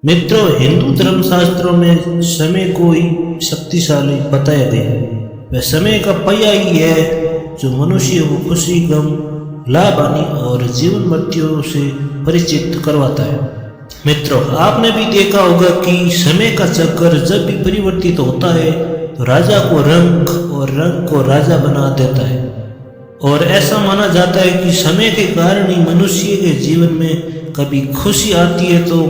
मित्रों, हिंदू धर्मशास्त्रों में समय को ही शक्तिशाली बताया गया है। वह समय का पहिया ही है जो मनुष्य को खुशी, गम, लाभ, हानि और जीवन मृत्यु से परिचित करवाता है। मित्रों, आपने भी देखा होगा कि समय का चक्कर जब भी परिवर्तित होता है तो राजा को रंग और रंग को राजा बना देता है। और ऐसा माना जाता है कि समय के कारण ही मनुष्य के जीवन में कभी खुशी आती है तो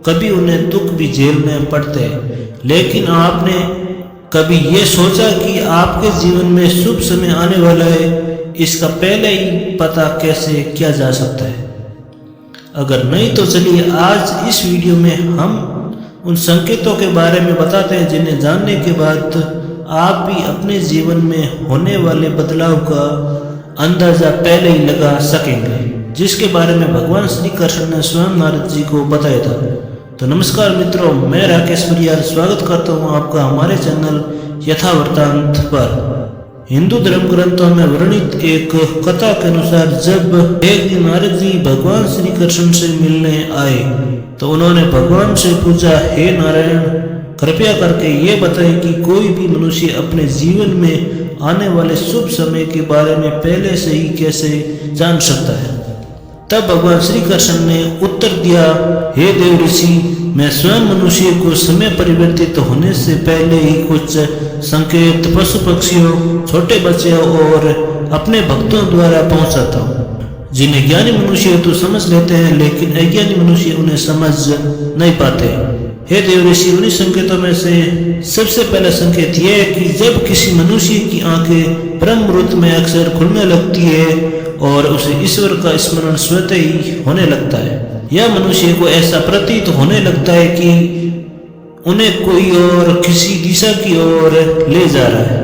कभी उन्हें दुख भी झेलने पड़ते हैं। लेकिन आपने कभी ये सोचा कि आपके जीवन में शुभ समय आने वाला है, इसका पहले ही पता कैसे किया जा सकता है? अगर नहीं तो चलिए आज इस वीडियो में हम उन संकेतों के बारे में बताते हैं जिन्हें जानने के बाद आप भी अपने जीवन में होने वाले बदलाव का अंदाजा पहले ही लगा सकेंगे, जिसके बारे में भगवान श्री कृष्ण ने स्वयं नारद जी को बताया था। तो नमस्कार मित्रों, मैं राकेश परियार स्वागत करता हूं आपका हमारे चैनल यथावृत्तांत पर। हिंदू धर्म ग्रंथों में वर्णित एक कथा के अनुसार जब एक दिन नारद जी भगवान श्री कृष्ण से मिलने आए तो उन्होंने भगवान से पूछा, हे नारायण, कृपया करके ये बताएं कि कोई भी मनुष्य अपने जीवन में आने वाले शुभ समय के बारे में पहले से ही कैसे जान सकता है? तब भगवान श्री कृष्ण ने उत्तर दिया, हे देव ऋषि, मैं स्वयं मनुष्य को समय परिवर्तित होने से पहले ही कुछ संकेत पशु पक्षियों, छोटे बच्चों और अपने भक्तों द्वारा पहुंचाता हूँ, जिन्हें ज्ञानी मनुष्य तो समझ लेते हैं लेकिन अज्ञानी मनुष्य उन्हें समझ नहीं पाते। हे देव ऋषि, उन्हीं संकेतों में से सबसे पहला संकेत यह है कि जब किसी मनुष्य की आंखें ब्रह्म मुहूर्त में अक्सर खुलने लगती है और उसे ईश्वर का स्मरण स्वतः ही होने लगता है, यह मनुष्य को ऐसा प्रतीत होने लगता है कि उन्हें कोई और किसी दिशा की ओर ले जा रहा है।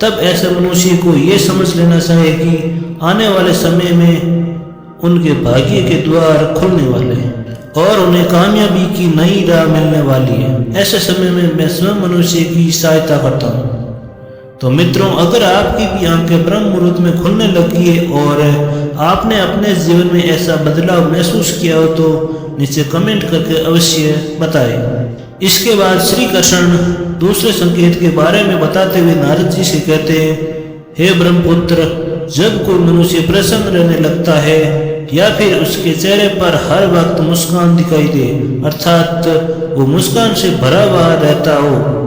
तब ऐसे मनुष्य को यह समझ लेना चाहिए कि आने वाले समय में उनके भाग्य के द्वार खुलने वाले हैं और उन्हें कामयाबी की नई राह मिलने वाली है। ऐसे समय में मैं स्वयं मनुष्य की सहायता करता हूँ। तो मित्रों, अगर आपकी भी आंखें ब्रह्म मुहूर्त में खुलने लगी है और आपने अपने जीवन में ऐसा बदलाव महसूस किया हो तो नीचे कमेंट करके अवश्य बताएं। इसके बाद श्री कृष्ण दूसरे संकेत के बारे में बताते हुए नारद जी से कहते हैं, हे ब्रह्मपुत्र, जब कोई मनुष्य प्रसन्न रहने लगता है या फिर उसके चेहरे पर हर वक्त मुस्कान दिखाई दे, अर्थात वो मुस्कान से भरा हुआ रहता हो,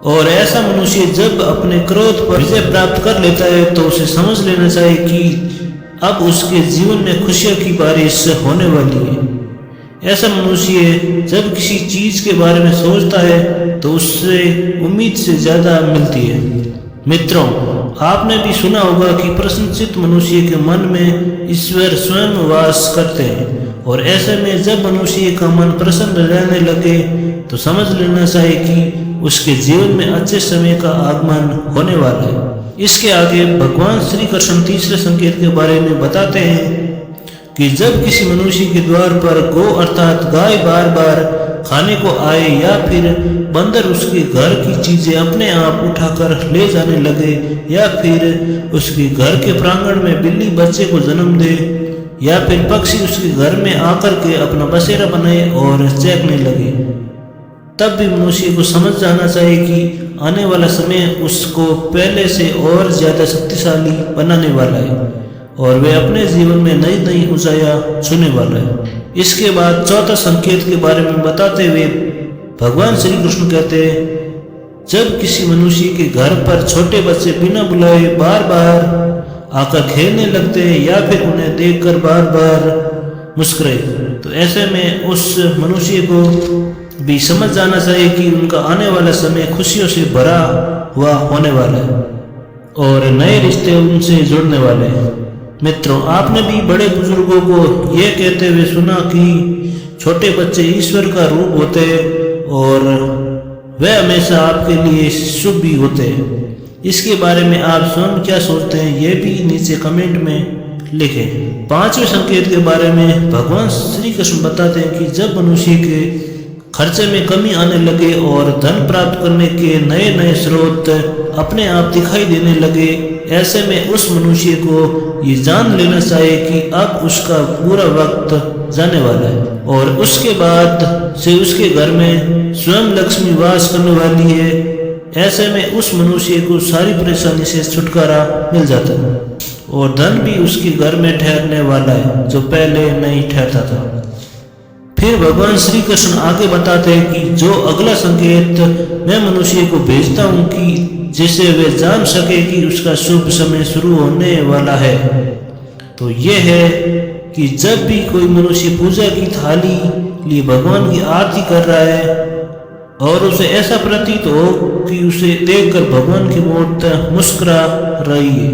और ऐसा मनुष्य जब अपने क्रोध पर विजय प्राप्त कर लेता है तो उसे समझ लेना चाहिए कि अब उसके जीवन में खुशियों की बारिश होने वाली है। ऐसा मनुष्य जब किसी चीज के बारे में सोचता है तो उससे उम्मीद से ज्यादा मिलती है। मित्रों, आपने भी सुना होगा कि प्रसन्नचित्त मनुष्य के मन में ईश्वर स्वयं वास करते हैं, और ऐसे में जब मनुष्य का मन प्रसन्न रहने लगे तो समझ लेना चाहिए कि उसके जीवन में अच्छे समय का आगमन होने वाला है। इसके आगे भगवान श्री कृष्ण तीसरे संकेत के बारे में बताते हैं कि जब किसी मनुष्य के द्वार पर गौ अर्थात गाय बार बार खाने को आए या फिर बंदर उसके घर की चीजें अपने आप उठाकर ले जाने लगे या फिर उसके घर के प्रांगण में बिल्ली बच्चे को जन्म दे या फिर पक्षी उसके घर में आकर के अपना बसेरा बनाए और चहकने लगे, तब भी मनुष्य को समझ जाना चाहिए कि आने वाला समय उसको पहले से और ज्यादा शक्तिशाली बनाने वाला है और वे अपने जीवन में नई नई ऊंचाइयां छूने वाला है। इसके बाद चौथा संकेत के बारे में बताते हुए भगवान श्री कृष्ण कहते हैं, जब किसी मनुष्य के घर पर छोटे बच्चे बिना बुलाए बार बार आकर खेलने लगते हैं या फिर उन्हें देखकर बार बार मुस्कुराए, तो ऐसे में उस मनुष्य को भी समझ जाना चाहिए कि उनका आने वाला समय खुशियों से भरा हुआ होने वाला है और नए रिश्ते उनसे जुड़ने वाले हैं। मित्रों, आपने भी बड़े बुजुर्गों को यह कहते हुए सुना कि छोटे बच्चे ईश्वर का रूप होते हैं और वह हमेशा आपके लिए शुभ भी होते हैं। इसके बारे में आप स्वयं क्या सोचते हैं, ये भी नीचे कमेंट में लिखें। पांचवें संकेत के बारे में भगवान श्री कृष्ण बताते हैं कि जब मनुष्य के खर्चे में कमी आने लगे और धन प्राप्त करने के नए नए स्रोत अपने आप दिखाई देने लगे, ऐसे में उस मनुष्य को ये जान लेना चाहिए कि अब उसका पूरा वक्त जाने वाला है और उसके बाद से उसके घर में स्वयं लक्ष्मी वास करने वाली है। ऐसे में उस मनुष्य को सारी परेशानी से छुटकारा मिल जाता है और धन भी उसके घर में ठहरने वाला है जो पहले नहीं ठहरता था। फिर भगवान श्री कृष्ण आगे बताते हैं कि जो अगला संकेत मैं मनुष्य को भेजता हूँ कि जिससे वे जान सके कि उसका शुभ समय शुरू होने वाला है, तो यह है कि जब भी कोई मनुष्य पूजा की थाली लिए भगवान की आरती कर रहा है और उसे ऐसा प्रतीत हो कि उसे देखकर भगवान की मूर्ति मुस्कुरा रही है,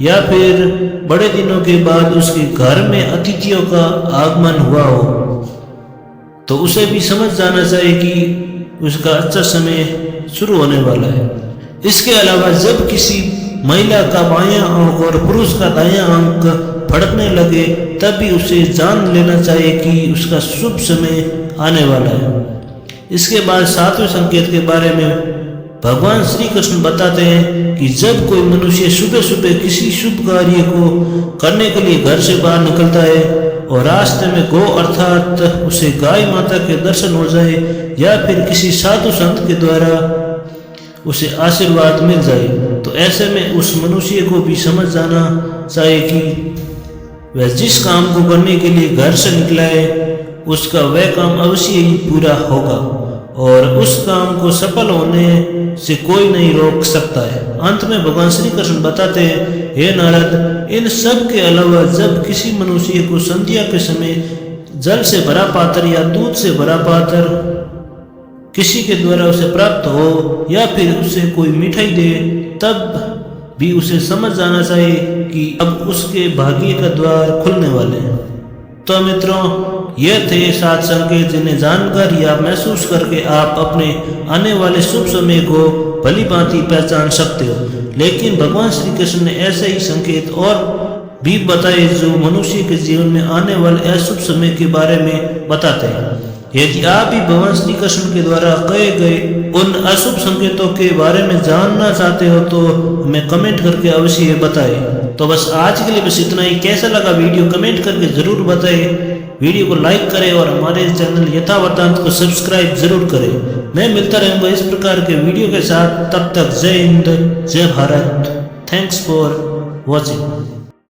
या फिर बड़े दिनों के बाद उसके घर में अतिथियों का आगमन हुआ हो, तो उसे भी समझ जाना चाहिए कि उसका अच्छा समय शुरू होने वाला है। इसके अलावा जब किसी महिला का बायां अंक और पुरुष का दायां अंक फड़कने लगे तब भी उसे जान लेना चाहिए कि उसका शुभ समय आने वाला है। इसके बाद सातवें संकेत के बारे में भगवान श्री कृष्ण बताते हैं कि जब कोई मनुष्य सुबह सुबह किसी शुभ कार्य को करने के लिए घर से बाहर निकलता है और रास्ते में गो अर्थात उसे गाय माता के दर्शन हो जाए या फिर किसी साधु संत के द्वारा उसे आशीर्वाद मिल जाए, तो ऐसे में उस मनुष्य को भी समझ जाना चाहिए कि वह जिस काम को करने के लिए घर से निकला है उसका वह काम अवश्य ही पूरा होगा और उस काम को सफल होने से कोई नहीं रोक सकता है। अंत में भगवान श्री कृष्ण बताते हैं, हे नारद, इन सब के अलावा जब किसी मनुष्य को संध्या के समय जल से भरा पात्र या दूध से भरा पात्र किसी के द्वारा उसे प्राप्त हो या फिर उसे कोई मिठाई दे, तब भी उसे समझ जाना चाहिए कि अब उसके भाग्य का द्वार खुलने वाले हैं। तो मित्रों, यह थे 7 संकेत जिन्हें जानकर या महसूस करके आप अपने आने वाले शुभ समय को भली भांति पहचान सकते हो। लेकिन भगवान श्री कृष्ण ने ऐसे ही संकेत और भी बताए जो मनुष्य के जीवन में आने वाले अशुभ समय के बारे में बताते हैं। यदि आप भी भगवान श्री कृष्ण के द्वारा कहे गए उन अशुभ संकेतों के बारे में जानना चाहते हो तो हमें कमेंट करके अवश्य बताएं। तो बस आज के लिए बस इतना ही। कैसा लगा वीडियो कमेंट करके जरूर बताएं। वीडियो को लाइक करें और हमारे चैनल यथावृत्तांत को सब्सक्राइब जरूर करें। मैं मिलता रहूंगा इस प्रकार के वीडियो के साथ। तब तक जय हिंद, जय भारत। Thanks for watching.